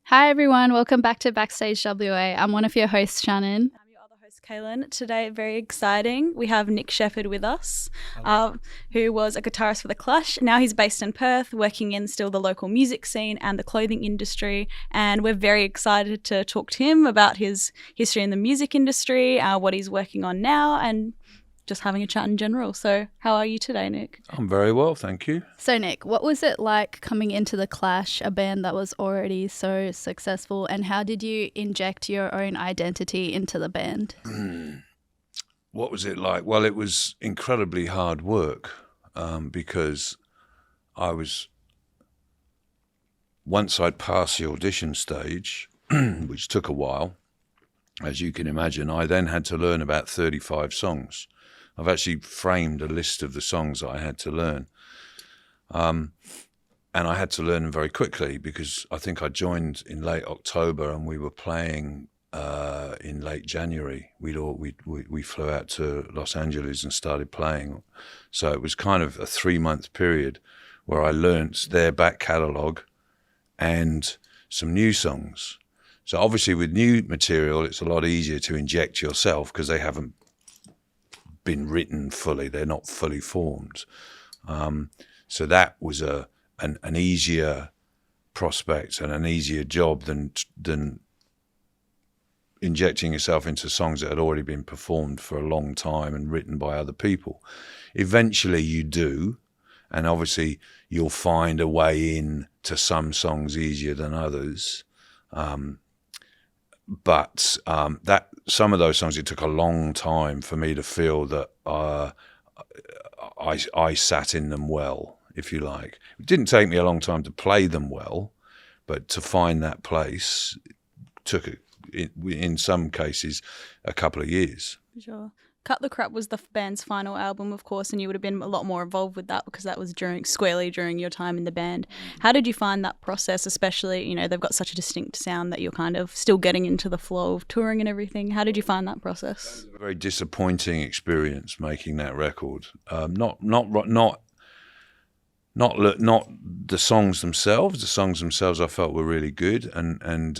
Hi everyone, welcome back to Backstage WA. I'm one of your hosts, Shannon. I'm your other host, Kaylin. Today, very exciting. We have Nick Sheppard with us, who was a guitarist for The Clash. Now he's based in Perth, working in still the local music scene and the clothing industry. And we're very excited to talk to him about his history in the music industry, what he's working on now, and just having a chat in general. So how are you today, Nick? I'm very well, thank you. So Nick, what was it like coming into The Clash, a band that was already so successful, and how did you inject your own identity into the band? What was it like? Well, it was incredibly hard work because once I'd passed the audition stage, which took a while, as you can imagine, I then had to learn about 35 songs. I've actually framed a list of the songs that I had to learn. And I had to learn them very quickly because I think I joined in late October and we were playing in late January. We flew out to Los Angeles and started playing. So it was kind of a 3-month period where I learnt their back catalogue and some new songs. So obviously with new material, it's a lot easier to inject yourself because they haven't been written fully. They're not fully formed. So that was an easier prospect and an easier job than injecting yourself into songs that had already been performed for a long time and written by other people. Eventually you do, and obviously you'll find a way in to some songs easier than others. But that some of those songs, it took a long time for me to feel that I sat in them well, if you like. It didn't take me a long time to play them well, but to find that place took, in some cases, a couple of years. Sure. Cut the Crap was the band's final album, of course, and you would have been a lot more involved with that because that was squarely during your time in the band. How did you find that process, especially, they've got such a distinct sound that you're kind of still getting into the flow of touring and everything. How did you find that process? It was a very disappointing experience making that record. Not the songs themselves. The songs themselves I felt were really good, and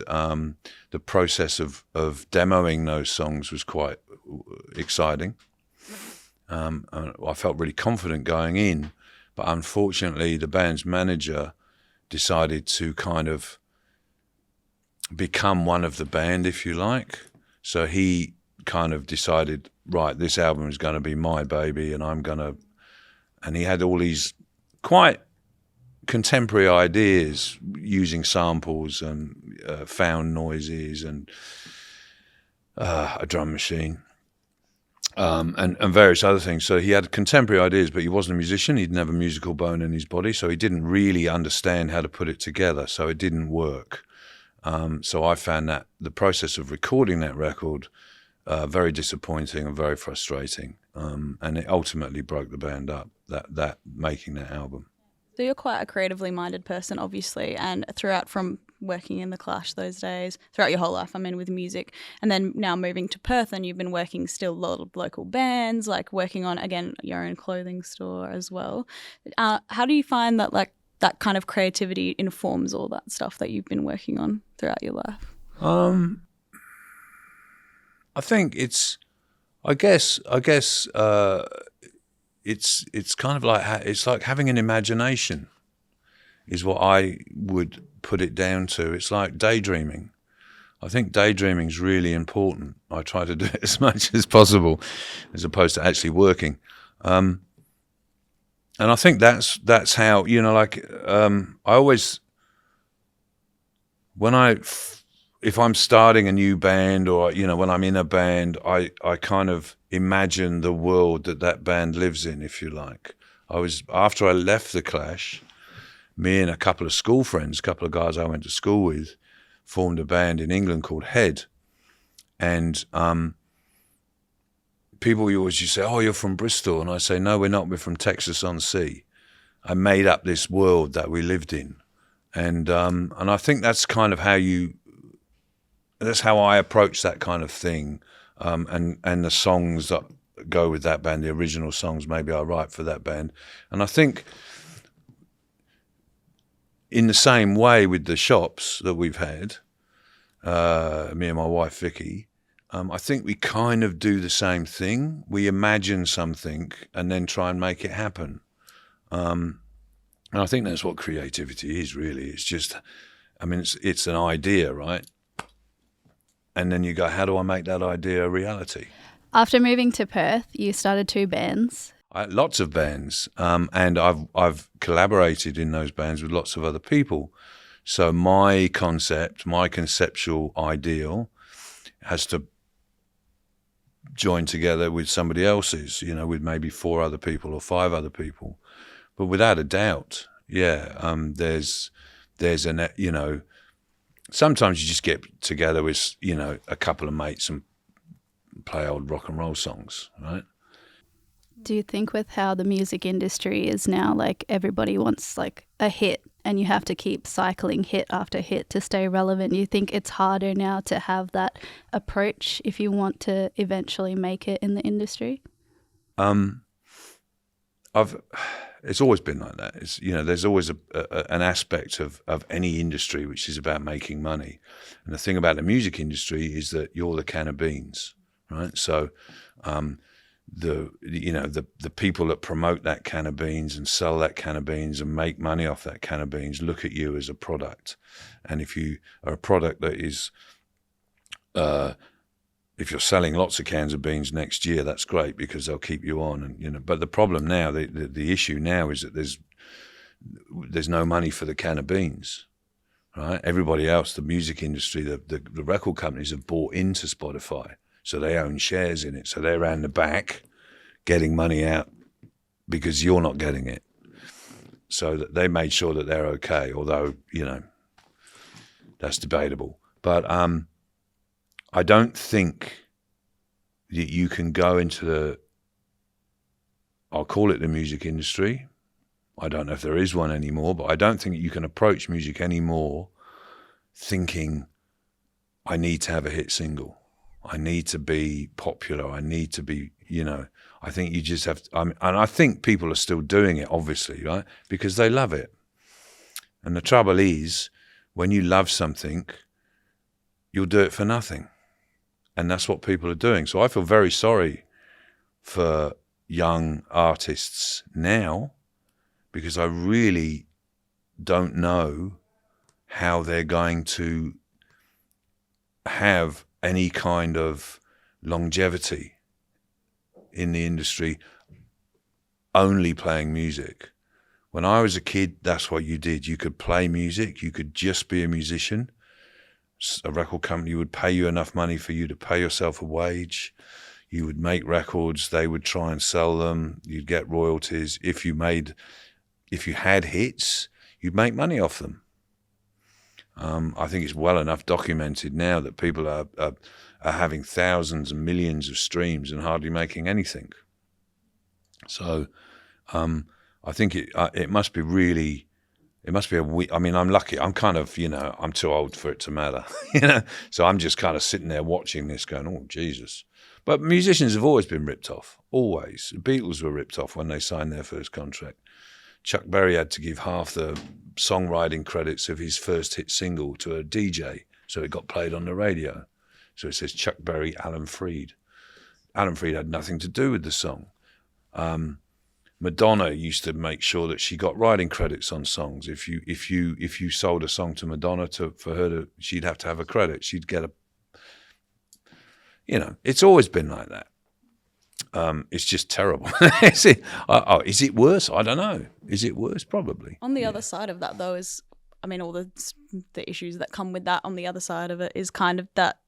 the process of demoing those songs was quite exciting. I felt really confident going in, but unfortunately the band's manager decided to kind of become one of the band, if you like. So he kind of decided, right, this album is going to be my baby, and he had all these quite contemporary ideas using samples and found noises and a drum machine. And various other things. So he had contemporary ideas, but he wasn't a musician. He didn't have a musical bone in his body, so he didn't really understand how to put it together. So it didn't work. So I found that the process of recording that record very disappointing and very frustrating. And it ultimately broke the band up, that making that album. So you're quite a creatively minded person, obviously, and throughout from working in The Clash those days, throughout your whole life, with music, and then now moving to Perth, and you've been working still a lot of local bands, like working on, again, your own clothing store as well. How do you find that, like, that kind of creativity informs all that stuff that you've been working on throughout your life? I think it's kind of like, it's like having an imagination is what I would put it down to. It's like daydreaming. I think daydreaming is really important. I try to do it as much as possible as opposed to actually working. And I think that's how, I always, if I'm starting a new band or, when I'm in a band, I kind of imagine the world that band lives in, if you like. After I left The Clash, me and a couple of school friends, a couple of guys I went to school with, formed a band in England called Head. And people always used to say, oh, you're from Bristol. And I say, no, we're not. We're from Texas-on-Sea. I made up this world that we lived in. And I think that's kind of that's how I approach that kind of thing. and the songs that go with that band, the original songs, maybe I write for that band. And I think in the same way with the shops that we've had, me and my wife Vicky, I think we kind of do the same thing. We imagine something and then try and make it happen. And I think that's what creativity is, really. It's just, I mean, it's an idea, right? And then you go, how do I make that idea a reality? After moving to Perth, you started 2 bands. Lots of bands, and I've collaborated in those bands with lots of other people. So my conceptual ideal has to join together with somebody else's, with maybe 4 other people or 5 other people. But without a doubt, there's sometimes you just get together with, a couple of mates and play old rock and roll songs, right? Do you think with how the music industry is now, like everybody wants like a hit and you have to keep cycling hit after hit to stay relevant, do you think it's harder now to have that approach if you want to eventually make it in the industry? It's always been like that. There's always an aspect of any industry which is about making money. And the thing about the music industry is that you're the can of beans, right? So the people that promote that can of beans and sell that can of beans and make money off that can of beans look at you as a product. And if you are a product that is if you're selling lots of cans of beans next year, that's great because they'll keep you on. And but the problem now, the issue now is that there's no money for the can of beans, right? Everybody else, the music industry, the record companies have bought into Spotify, so they own shares in it. So they're around the back getting money out because you're not getting it. So that they made sure that they're okay, although that's debatable. But I don't think that you can go into I'll call it the music industry. I don't know if there is one anymore, but I don't think you can approach music anymore thinking, I need to have a hit single. I need to be popular. I need to be, I think you just have to, and I think people are still doing it, obviously, right? Because they love it. And the trouble is, when you love something, you'll do it for nothing. And that's what people are doing. So I feel very sorry for young artists now because I really don't know how they're going to have any kind of longevity in the industry only playing music. When I was a kid, that's what you did. You could play music. You could just be a musician. A record company would pay you enough money for you to pay yourself a wage. You would make records. They would try and sell them. You'd get royalties. If you had hits, you'd make money off them. I think it's well enough documented now that people are having thousands and millions of streams and hardly making anything. So I think it must be really. It must be I'm lucky. I'm kind of, I'm too old for it to matter, So I'm just kind of sitting there watching this going, oh, Jesus. But musicians have always been ripped off, always. The Beatles were ripped off when they signed their first contract. Chuck Berry had to give half the songwriting credits of his first hit single to a DJ, so it got played on the radio. So it says Chuck Berry, Alan Freed. Alan Freed had nothing to do with the song. Madonna used to make sure that she got writing credits on songs. If you sold a song to Madonna she'd have to have a credit. She'd get it's always been like that. It's just terrible. Is it worse? I don't know. Is it worse? Probably. On the other side of that, though, is all the issues that come with that. On the other side of it is kind of that.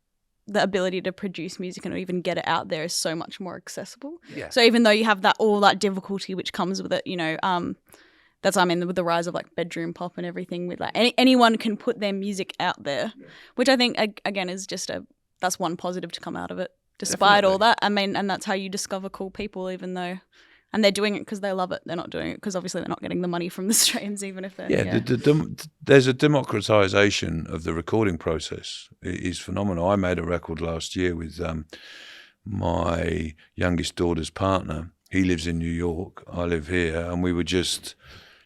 The ability to produce music and even get it out there is so much more accessible. Yeah. So even though you have all that difficulty which comes with it, that's with the rise of like bedroom pop and everything, with like anyone can put their music out there, which I think again is just that's one positive to come out of it. Despite all that, and that's how you discover cool people, even though. And they're doing it because they love it. They're not doing it because obviously they're not getting the money from the streams, even if they're... Yeah. There's a democratization of the recording process. It is phenomenal. I made a record last year with my youngest daughter's partner. He lives in New York, I live here, and we were just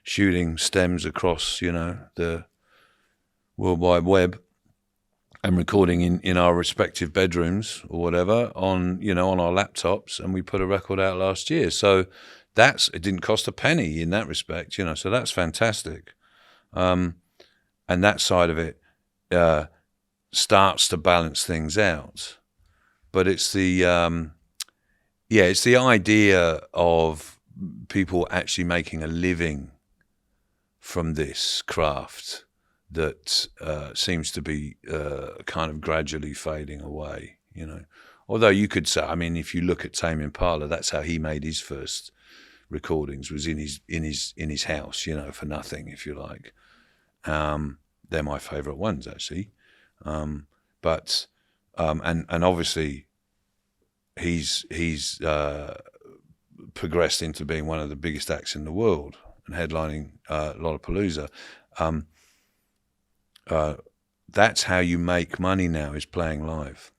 shooting stems across, the World Wide Web and recording in our respective bedrooms or whatever on our laptops, and we put a record out last year. So it didn't cost a penny in that respect, so that's fantastic. And that side of it starts to balance things out. But it's the idea of people actually making a living from this craft that seems to be kind of gradually fading away, Although you could say, if you look at Tame Impala, that's how he made his first recordings, was in his house, for nothing, if you like. They're my favourite ones, actually. But obviously he's progressed into being one of the biggest acts in the world and headlining Lollapalooza. That's how you make money now, is playing live.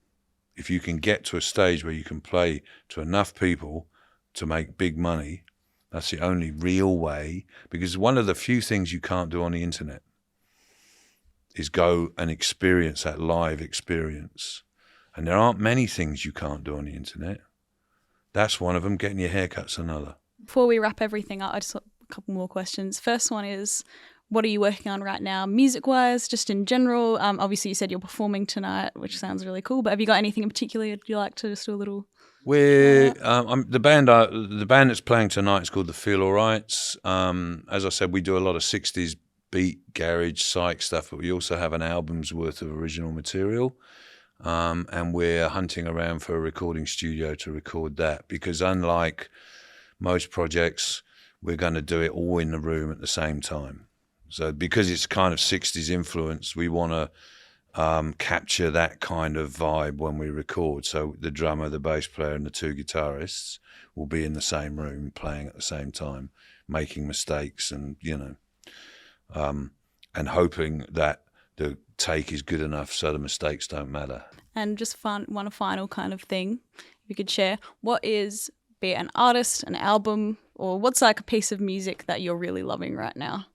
If you can get to a stage where you can play to enough people to make big money, that's the only real way, because one of the few things you can't do on the internet is go and experience that live experience. And there aren't many things you can't do on the internet. That's one of them. Getting your haircut's another. Before we wrap everything up, I just want a couple more questions. First one is, what are you working on right now, music-wise, just in general? Obviously, you said you're performing tonight, which sounds really cool. But have you got anything in particular you'd like to just do a little? The band that's playing tonight is called the Feel Alrights. As I said, we do a lot of 60s beat, garage, psych stuff, but we also have an album's worth of original material. And we're hunting around for a recording studio to record that, because unlike most projects, we're going to do it all in the room at the same time. So because it's kind of 60s influence, we want to capture that kind of vibe when we record. So the drummer, the bass player, and the two guitarists will be in the same room playing at the same time, making mistakes and, and hoping that the take is good enough so the mistakes don't matter. And just one final kind of thing you could share. What is, be it an artist, an album, or what's like a piece of music that you're really loving right now?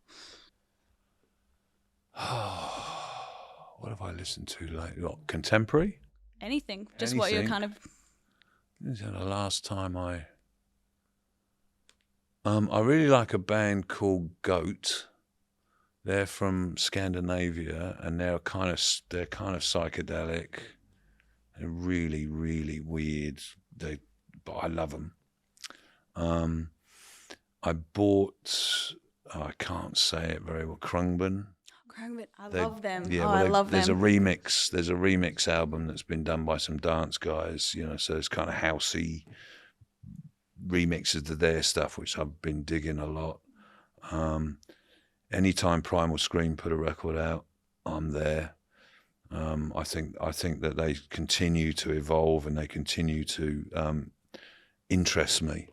What have I listened to lately? What, contemporary? Anything. Just what you're kind of... This is the last time I really like a band called Goat. They're from Scandinavia, and they're kind of psychedelic. They're really, really weird. But I love them. I bought, I can't say it very well, Krungben. I love them. Yeah, I love them. There's a remix album that's been done by some dance guys, so it's kind of housey remixes of their stuff, which I've been digging a lot. Anytime Primal Scream put a record out, I'm there. I think that they continue to evolve and they continue to interest me.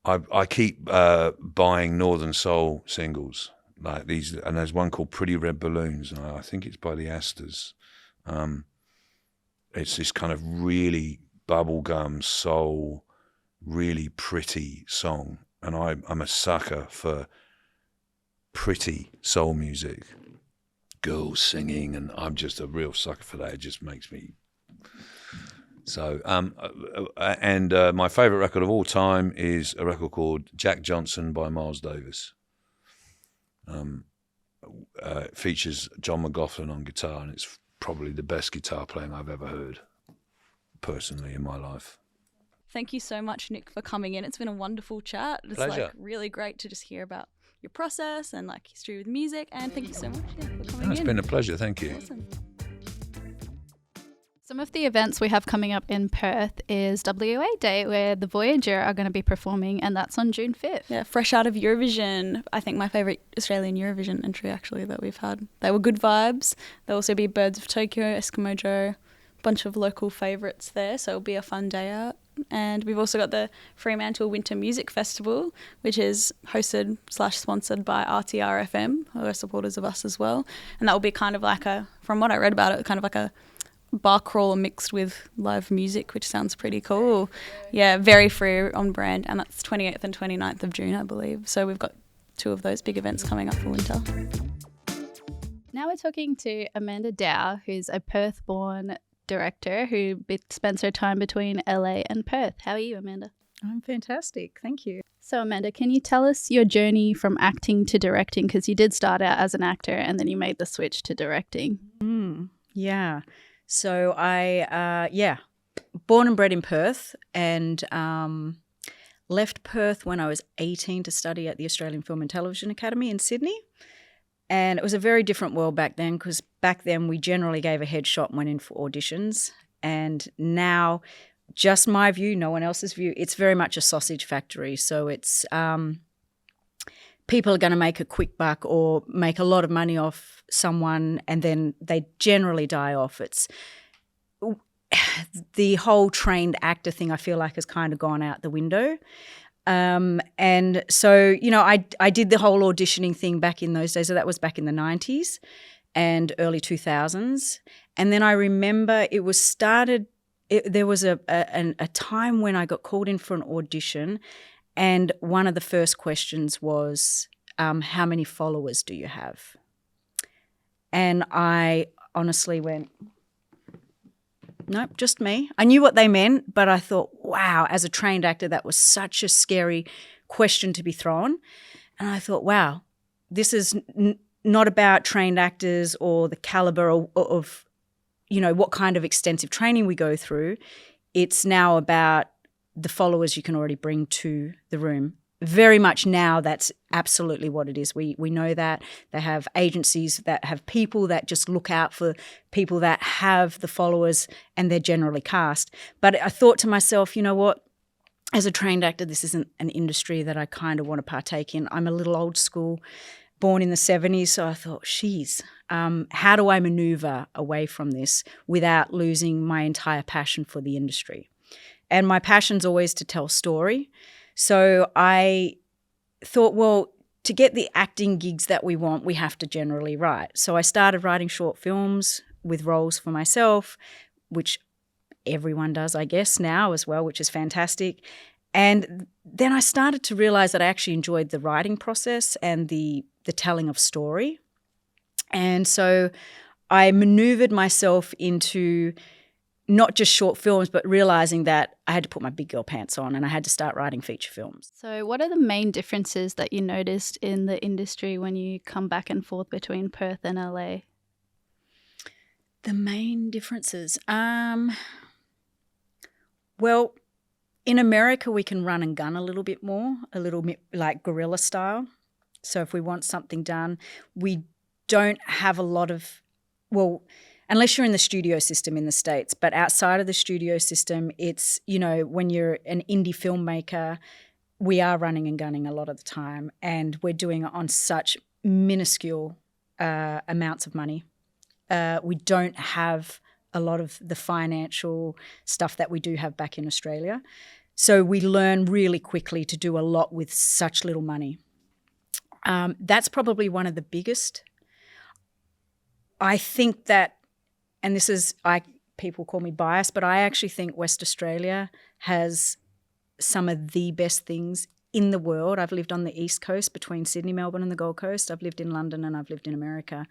I keep buying Northern Soul singles like these, and there's one called Pretty Red Balloons, and I think it's by the Astors. It's this kind of really bubblegum soul, really pretty song, and I'm a sucker for pretty soul music, girls singing, and I'm just a real sucker for that. It just makes me... So, my favourite record of all time is a record called Jack Johnson by Miles Davis. It features John McLaughlin on guitar, and it's probably the best guitar playing I've ever heard, personally, in my life. Thank you so much, Nick, for coming in. It's been a wonderful chat. It's Pleasure. Really great to just hear about your process and history with music. And thank you so much for coming in. It's been a pleasure. Thank you. Awesome. Some of the events we have coming up in Perth is WA Day, where the Whadjuk are going to be performing, and that's on June 5th. Yeah, fresh out of Eurovision. I think my favourite Australian Eurovision entry, actually, that we've had. They were good vibes. There'll also be Birds of Tokyo, Eskimo Joe, a bunch of local favourites there, so it'll be a fun day out. And we've also got the Fremantle Winter Music Festival, which is hosted / sponsored by RTR-FM, who are supporters of us as well. And that will be kind of like from what I read about it, kind of like a bar crawler mixed with live music, which sounds pretty cool. Yeah, very free on brand. And that's 28th and 29th of June, I believe. So we've got 2 of those big events coming up for winter. Now we're talking to Amanda Dow, who's a Perth-born director who spends her time between LA and Perth. How are you, Amanda? I'm fantastic. Thank you. So, Amanda, can you tell us your journey from acting to directing? Because you did start out as an actor and then you made the switch to directing. Yeah. So born and bred in Perth, and left Perth when I was 18 to study at the Australian Film and Television Academy in Sydney. And it was a very different world back then, because back then we generally gave a headshot and went in for auditions. And now, just my view, no one else's view, it's very much a sausage factory. So it's people are going to make a quick buck or make a lot of money off someone, and then they generally die off. It's the whole trained actor thing, I feel like, has kind of gone out the window. And so, I did the whole auditioning thing back in those days. So that was back in the 90s and early 2000s. And then I remember there was a time when I got called in for an audition, and one of the first questions was, how many followers do you have? And I honestly went, nope, just me. I knew what they meant, but I thought, wow, as a trained actor, that was such a scary question to be thrown. And I thought, wow, this is not about trained actors or the caliber of what kind of extensive training we go through. It's now about the followers you can already bring to the room. Very much now, that's absolutely what it is. We know that. They have agencies that have people that just look out for people that have the followers, and they're generally cast. But I thought to myself, you know what? As a trained actor, this isn't an industry that I kind of want to partake in. I'm a little old school, born in the 70s, so I thought, how do I maneuver away from this without losing my entire passion for the industry? And my passion's always to tell story. So I thought, well, to get the acting gigs that we want, we have to generally write. So I started writing short films with roles for myself, which everyone does, I guess, now as well, which is fantastic. And then I started to realize that I actually enjoyed the writing process and the telling of story. And so I maneuvered myself into not just short films, but realizing that I had to put my big girl pants on and I had to start writing feature films. So what are the main differences that you noticed in the industry when you come back and forth between Perth and LA? The main differences? Well, in America, we can run and gun a little bit more, a little bit like guerrilla style. So if we want something done, we don't have a lot of, unless you're in the studio system in the States, but outside of the studio system, it's, when you're an indie filmmaker, we are running and gunning a lot of the time, and we're doing it on such minuscule amounts of money. We don't have a lot of the financial stuff that we do have back in Australia. So we learn really quickly to do a lot with such little money. That's probably one of the biggest. I think that, and this is, people call me biased, but I actually think West Australia has some of the best things in the world. I've lived on the East Coast between Sydney, Melbourne and the Gold Coast. I've lived in London and I've lived in America.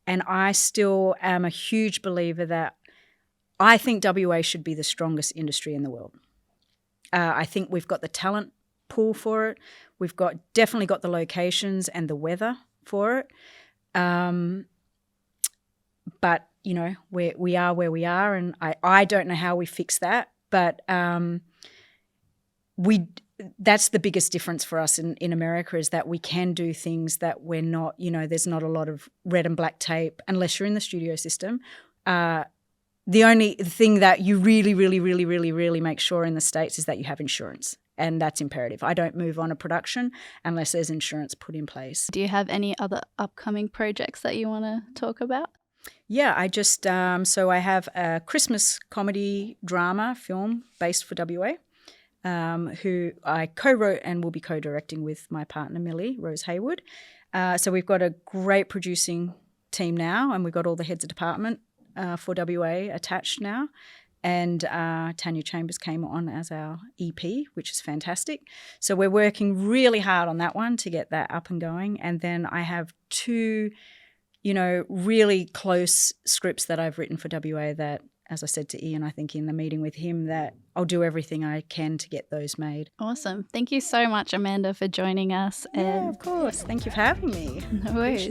And I still am a huge believer that I think WA should be the strongest industry in the world. I think we've got the talent pool for it. We've definitely got the locations and the weather for it. But, we are where we are, and I don't know how we fix that. But that's the biggest difference for us in America, is that we can do things that we're not, there's not a lot of red and black tape unless you're in the studio system. The only thing that you really, really, really, really, really make sure in the States is that you have insurance, and that's imperative. I don't move on a production unless there's insurance put in place. Do you have any other upcoming projects that you want to talk about? Yeah, I just so I have a Christmas comedy drama film based for WA. who I co-wrote and will be co-directing with my partner, Millie Rose Haywood. So we've got a great producing team now, and we've got all the heads of department for WA attached now. And Tanya Chambers came on as our EP, which is fantastic. So we're working really hard on that one to get that up and going. And then I have 2, really close scripts that I've written for WA that, as I said to Ian, I think in the meeting with him, that I'll do everything I can to get those made. Awesome. Thank you so much, Amanda, for joining us. Yeah, of course. Thank you for having me. No worries.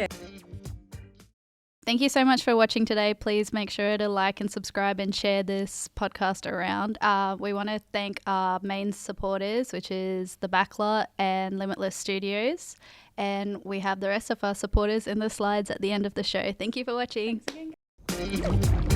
Thank you so much for watching today. Please make sure to like and subscribe and share this podcast around. We want to thank our main supporters, which is The Backlot and Limitless Studios. And we have the rest of our supporters in the slides at the end of the show. Thank you for watching. Thanks again.